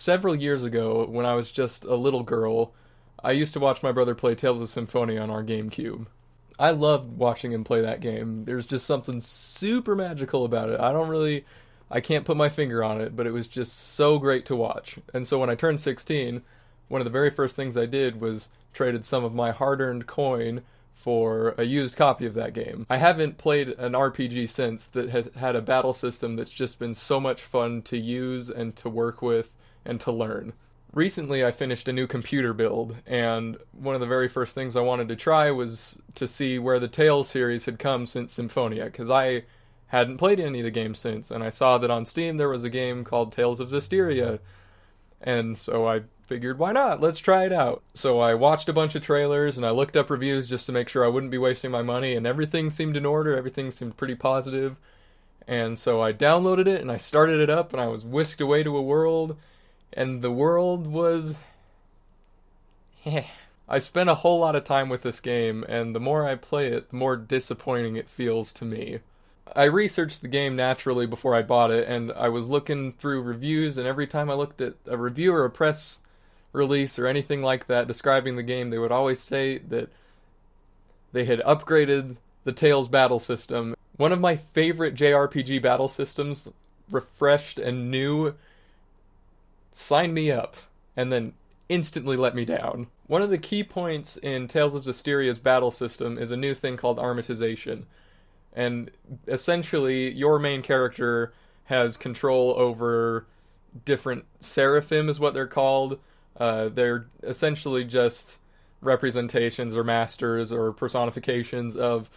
Several years ago, when I was just a little girl, I used to watch my brother play Tales of Symphonia on our GameCube. I loved watching him play that game. There's just something super magical about it. I can't put my finger on it, but it was just so great to watch. And so when I turned 16, one of the very first things I did was traded some of my hard-earned coin for a used copy of that game. I haven't played an RPG since that has had a battle system that's just been so much fun to use and to work with and to learn. Recently I finished a new computer build, and one of the very first things I wanted to try was to see where the Tales series had come since Symphonia, because I hadn't played any of the games since, and I saw that on Steam there was a game called Tales of Zestiria, and so I figured, why not? Let's try it out. So I watched a bunch of trailers, and I looked up reviews just to make sure I wouldn't be wasting my money, and everything seemed in order, everything seemed pretty positive, and so I downloaded it, and I started it up, and I was whisked away to a world, and the world was... I spent a whole lot of time with this game, and the more I play it, the more disappointing it feels to me. I researched the game naturally before I bought it, and I was looking through reviews, and every time I looked at a review or a press release or anything like that describing the game, they would always say that they had upgraded the Tales battle system. One of my favorite JRPG battle systems, refreshed and new, signed me up, and then instantly let me down. One of the key points in Tales of Zestiria's battle system is a new thing called armatization. And essentially, your main character has control over different seraphim, is what they're called. They're essentially just representations or masters or personifications of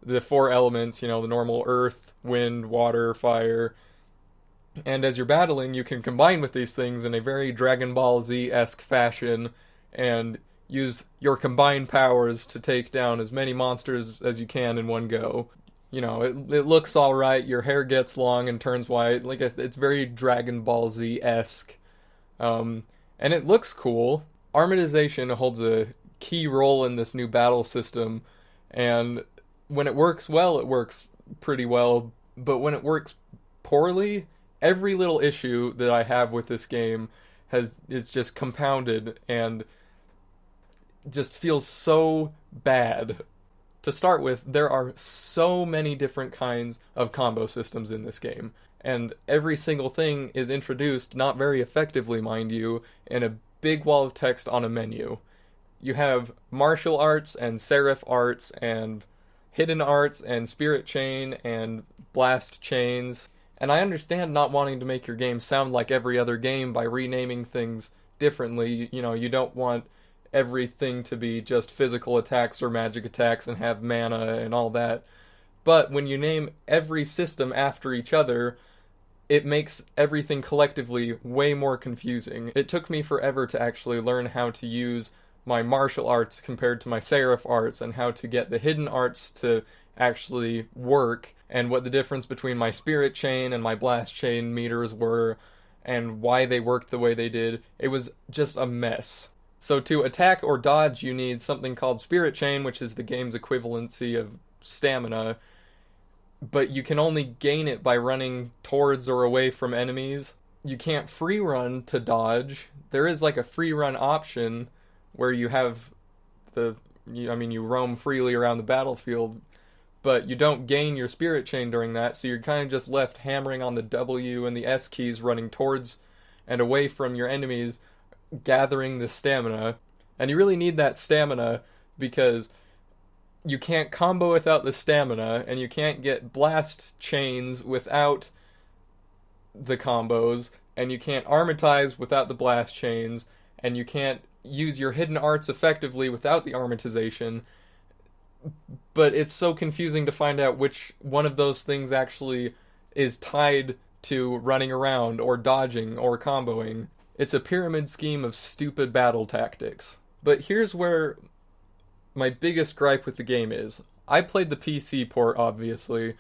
the four elements, the normal earth, wind, water, fire. And as you're battling, you can combine with these things in a very Dragon Ball Z-esque fashion and use your combined powers to take down as many monsters as you can in one go. It looks alright, your hair gets long and turns white, like I said, it's very Dragon Ball Z-esque. And it looks cool. Armatization holds a key role in this new battle system, and when it works well, it works pretty well, but when it works poorly, every little issue that I have with this game is just compounded and just feels so bad. To start with, there are so many different kinds of combo systems in this game, and every single thing is introduced, not very effectively, mind you, in a big wall of text on a menu. You have martial arts and seraph arts and hidden arts and spirit chain and blast chains, and I understand not wanting to make your game sound like every other game by renaming things differently. You don't want everything to be just physical attacks or magic attacks and have mana and all that. But when you name every system after each other, it makes everything collectively way more confusing. It took me forever to actually learn how to use my martial arts compared to my seraph arts, and how to get the hidden arts to actually work, and what the difference between my spirit chain and my blast chain meters were, and why they worked the way they did. It was just a mess. So to attack or dodge, you need something called Spirit Chain, which is the game's equivalency of stamina, but you can only gain it by running towards or away from enemies. You can't free run to dodge. There is like a free run option where you have you roam freely around the battlefield, but you don't gain your Spirit Chain during that, so you're kind of just left hammering on the W and the S keys, running towards and away from your enemies, gathering the stamina. And you really need that stamina because you can't combo without the stamina, and you can't get blast chains without the combos, and you can't armatize without the blast chains, and you can't use your hidden arts effectively without the armatization. But it's so confusing to find out which one of those things actually is tied to running around or dodging or comboing. It's a pyramid scheme of stupid battle tactics. But here's where my biggest gripe with the game is. I played the PC port, obviously,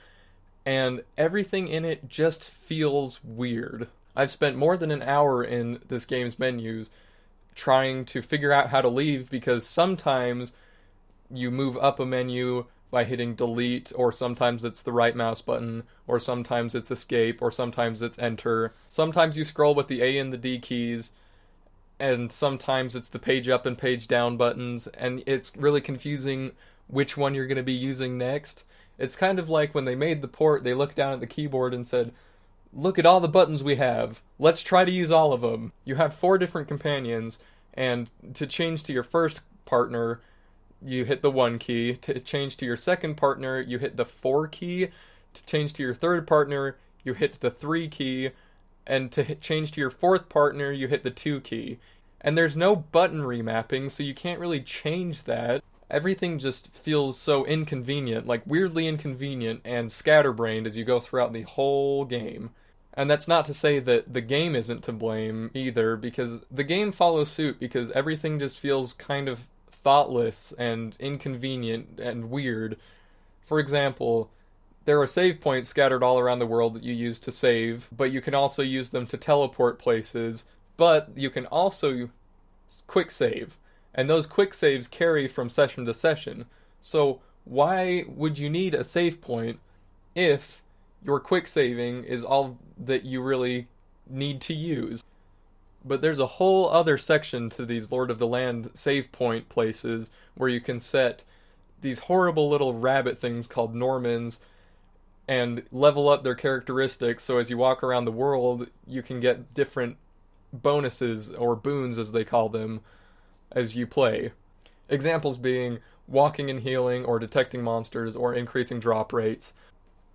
and everything in it just feels weird. I've spent more than an hour in this game's menus trying to figure out how to leave, because sometimes you move up a menu by hitting delete, or sometimes it's the right mouse button, or sometimes it's escape, or sometimes it's enter. Sometimes you scroll with the A and the D keys, and sometimes it's the page up and page down buttons, and it's really confusing which one you're going to be using next. It's kind of like when they made the port, they looked down at the keyboard and said, look at all the buttons we have. Let's try to use all of them. You have 4 different companions, and to change to your first partner, you hit the 1 key. To change to your second partner, you hit the 4 key. To change to your third partner, you hit the 3 key. And to change to your fourth partner, you hit the 2 key. And there's no button remapping, so you can't really change that. Everything just feels so inconvenient, like weirdly inconvenient and scatterbrained as you go throughout the whole game. And that's not to say that the game isn't to blame either, because the game follows suit, because everything just feels kind of thoughtless and inconvenient and weird. For example, there are save points scattered all around the world that you use to save, but you can also use them to teleport places, but you can also quick save. And those quick saves carry from session to session. So why would you need a save point if your quick saving is all that you really need to use? But there's a whole other section to these Lord of the Land save point places where you can set these horrible little rabbit things called Normans and level up their characteristics, so as you walk around the world, you can get different bonuses, or boons as they call them, as you play. Examples being walking and healing, or detecting monsters, or increasing drop rates.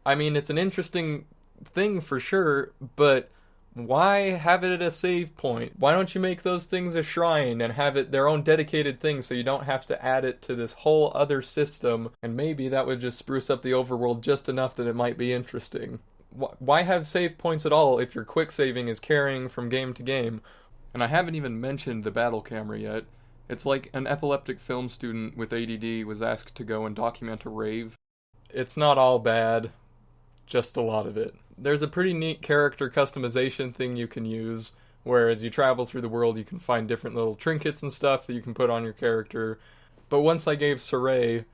I mean, it's an interesting thing for sure, but why have it at a save point? Why don't you make those things a shrine and have it their own dedicated thing so you don't have to add it to this whole other system? And maybe that would just spruce up the overworld just enough that it might be interesting. Why have save points at all if your quick saving is carrying from game to game? And I haven't even mentioned the battle camera yet. It's like an epileptic film student with ADD was asked to go and document a rave. It's not all bad, just a lot of it. There's a pretty neat character customization thing you can use, where as you travel through the world you can find different little trinkets and stuff that you can put on your character. But once I gave Saray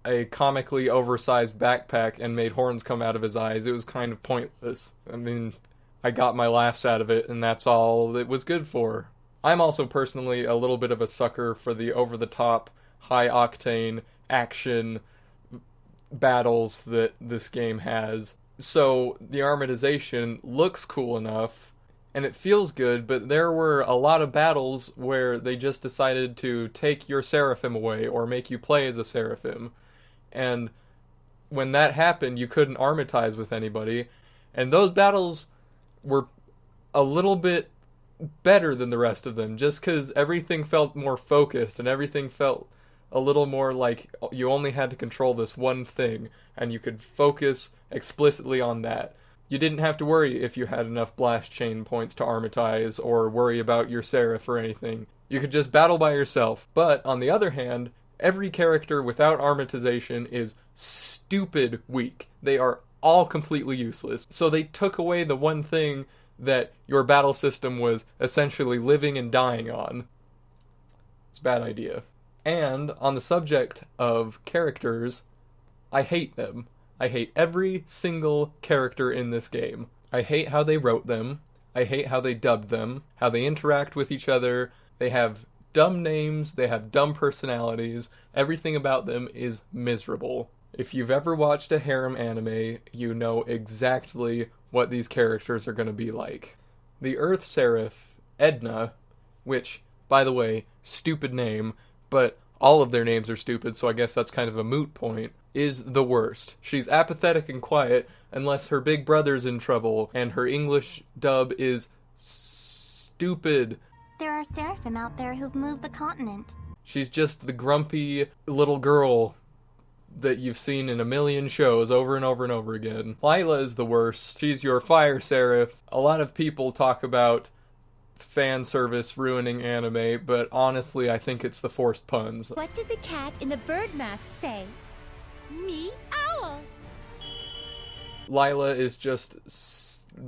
a comically oversized backpack and made horns come out of his eyes, it was kind of pointless. I mean, I got my laughs out of it, and that's all it was good for. I'm also personally a little bit of a sucker for the over-the-top, high-octane action battles that this game has. So the armatization looks cool enough, and it feels good, but there were a lot of battles where they just decided to take your Seraphim away, or make you play as a Seraphim. And when that happened, you couldn't armatize with anybody, and those battles were a little bit better than the rest of them, just because everything felt more focused, and everything felt a little more like you only had to control this one thing, and you could focus explicitly on that. You didn't have to worry if you had enough blast chain points to armatize, or worry about your Seraph or anything. You could just battle by yourself. But, on the other hand, every character without armatization is stupid weak. They are all completely useless. So they took away the one thing that your battle system was essentially living and dying on. It's a bad idea. And, on the subject of characters, I hate them. I hate every single character in this game. I hate how they wrote them. I hate how they dubbed them. How they interact with each other. They have dumb names. They have dumb personalities. Everything about them is miserable. If you've ever watched a harem anime, you know exactly what these characters are going to be like. The Earth Seraph, Edna, which, by the way, stupid name, but all of their names are stupid, so I guess that's kind of a moot point, is the worst. She's apathetic and quiet unless her big brother's in trouble, and her English dub is stupid. There are Seraphim out there who've moved the continent. She's just the grumpy little girl that you've seen in a million shows over and over and over again. Lila is the worst. She's your fire seraph. A lot of people talk about fan service ruining anime, but honestly I think it's the forced puns. What did the cat in the bird mask say? Me, owl. Lila is just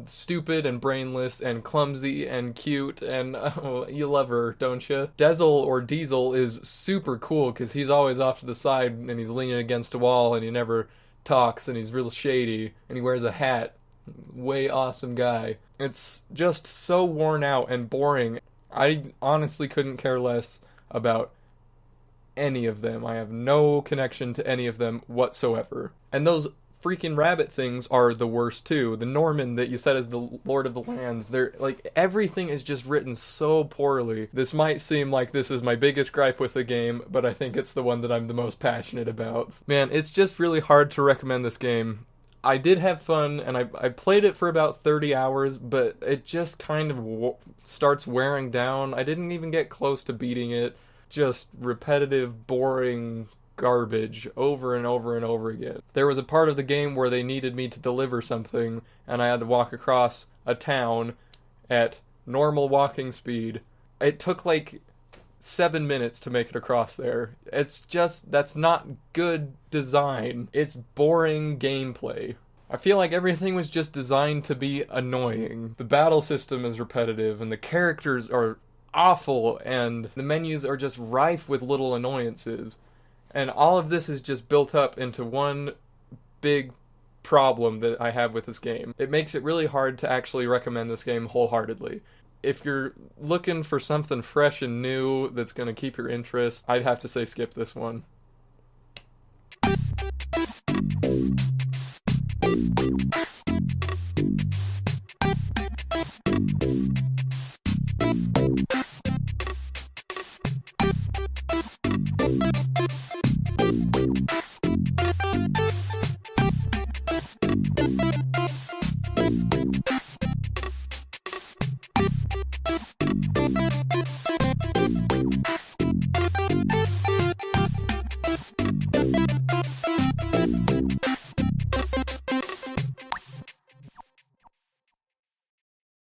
stupid and brainless and clumsy and cute, and oh, you love her, don't you? Dezel or Diesel is super cool because he's always off to the side and he's leaning against a wall and he never talks and he's real shady and he wears a hat. Way awesome guy. It's just so worn out and boring. I honestly couldn't care less about any of them. I have no connection to any of them whatsoever. And those freaking rabbit things are the worst too. The Norman that you said is the Lord of the Lands, they're like, everything is just written so poorly. This might seem like this is my biggest gripe with the game, but I think it's the one that I'm the most passionate about. Man, it's just really hard to recommend this game. I did have fun, and I played it for about 30 hours, but it just kind of starts wearing down. I didn't even get close to beating it. Just repetitive, boring garbage over and over and over again. There was a part of the game where they needed me to deliver something, and I had to walk across a town at normal walking speed. It took like 7 minutes to make it across there. It's just, that's not good design. It's boring gameplay. I feel like everything was just designed to be annoying. The battle system is repetitive, and the characters are awful, and the menus are just rife with little annoyances. And all of this is just built up into one big problem that I have with this game. It makes it really hard to actually recommend this game wholeheartedly. If you're looking for something fresh and new that's going to keep your interest, I'd have to say skip this one.